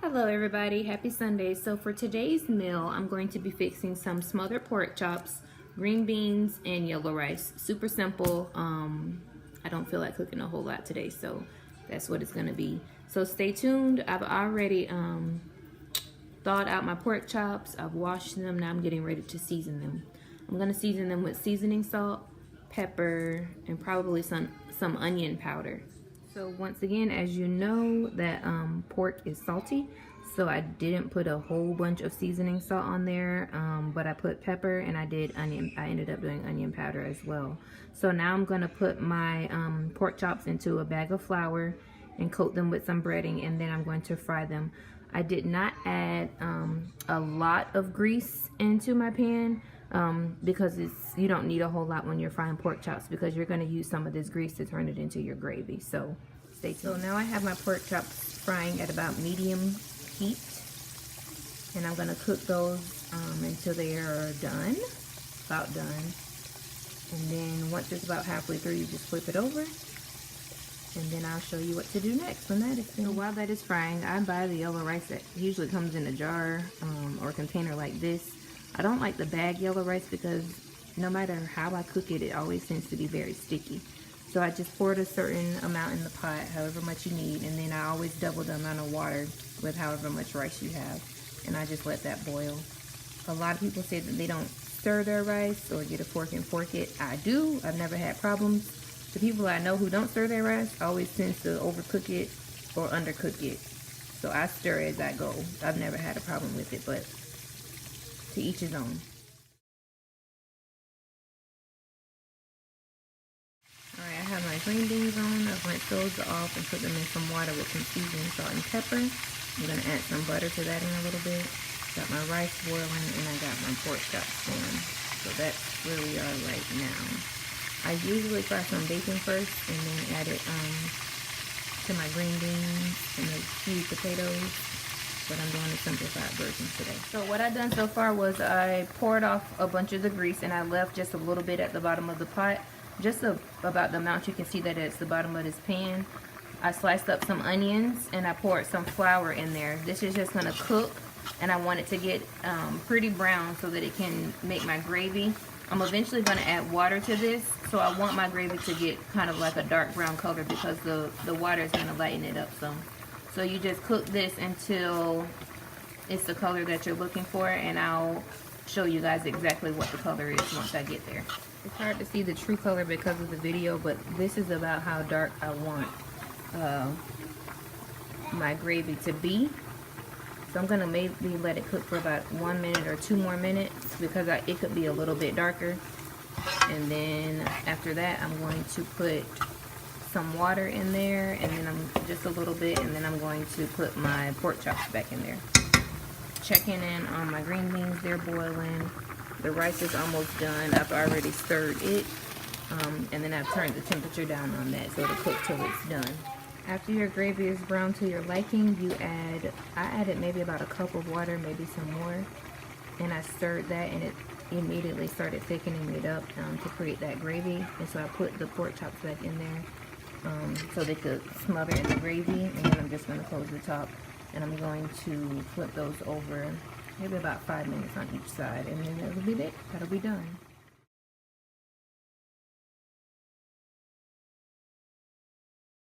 Hello everybody, happy Sunday. So for today's meal, I'm going to be fixing some smothered pork chops, green beans, and yellow rice. Super simple. I don't feel like cooking a whole lot today, so that's what it's gonna be. So stay tuned. I've already thawed out my pork chops. I've washed them. Now I'm getting ready to season them. I'm gonna season them with seasoning salt, pepper, and probably some onion powder. So once again, as you know, that pork is salty, so I didn't put a whole bunch of seasoning salt on there, but I put pepper and I did onion. I ended up doing onion powder as well. So now I'm gonna put my pork chops into a bag of flour and coat them with some breading, and then I'm going to fry them. I did not add a lot of grease into my pan because you don't need a whole lot when you're frying pork chops, because you're going to use some of this grease to turn it into your gravy. So stay tuned. So now I have my pork chops frying at about medium heat, and I'm going to cook those until they are done, about done. And then once it's about halfway through, you just flip it over, and then I'll show you what to do next when that is done. So while that is frying, I buy the yellow rice that usually comes in a jar or a container like this. I don't like the bag yellow rice because no matter how I cook it, it always seems to be very sticky. So I just poured a certain amount in the pot, however much you need, and then I always double the amount of water with however much rice you have, and I just let that boil. A lot of people say that they don't stir their rice or get a fork and fork it. I do. I've never had problems. The people I know who don't stir their rice always tend to overcook it or undercook it. So I stir as I go. I've never had a problem with it, but to each his own. Alright, I have my green beans on. I've rinsed those off and put them in some water with some seasoning salt and pepper. I'm going to add some butter to that in a little bit. Got my rice boiling, and I got my pork chops going. So that's where we are right now. I usually fry some bacon first and then add it to my green beans and the few potatoes, but I'm doing a simplified version today. So what I've done so far was I poured off a bunch of the grease, and I left just a little bit at the bottom of the pot, just about the amount you can see that it's the bottom of this pan. I sliced up some onions and I poured some flour in there. This is just gonna cook, and I want it to get pretty brown so that it can make my gravy. I'm eventually going to add water to this, so I want my gravy to get kind of like a dark brown color because the water is going to lighten it up some. So you just cook this until it's the color that you're looking for, and I'll show you guys exactly what the color is once I get there. It's hard to see the true color because of the video, but this is about how dark I want my gravy to be. So I'm going to maybe let it cook for about 1 minute or 2 more minutes because it could be a little bit darker. And then after that, I'm going to put some water in there, and then just a little bit, and then I'm going to put my pork chops back in there. Checking in on my green beans, they're boiling. The rice is almost done. I've already stirred it, and then I've turned the temperature down on that so it'll cook till it's done. After your gravy is brown to your liking, I added maybe about a cup of water, maybe some more, and I stirred that, and it immediately started thickening it up to create that gravy. And so I put the pork chops back in there so they could smother in the gravy, and then I'm just going to close the top, and I'm going to flip those over maybe about 5 minutes on each side, and then that'll be it. That'll be done.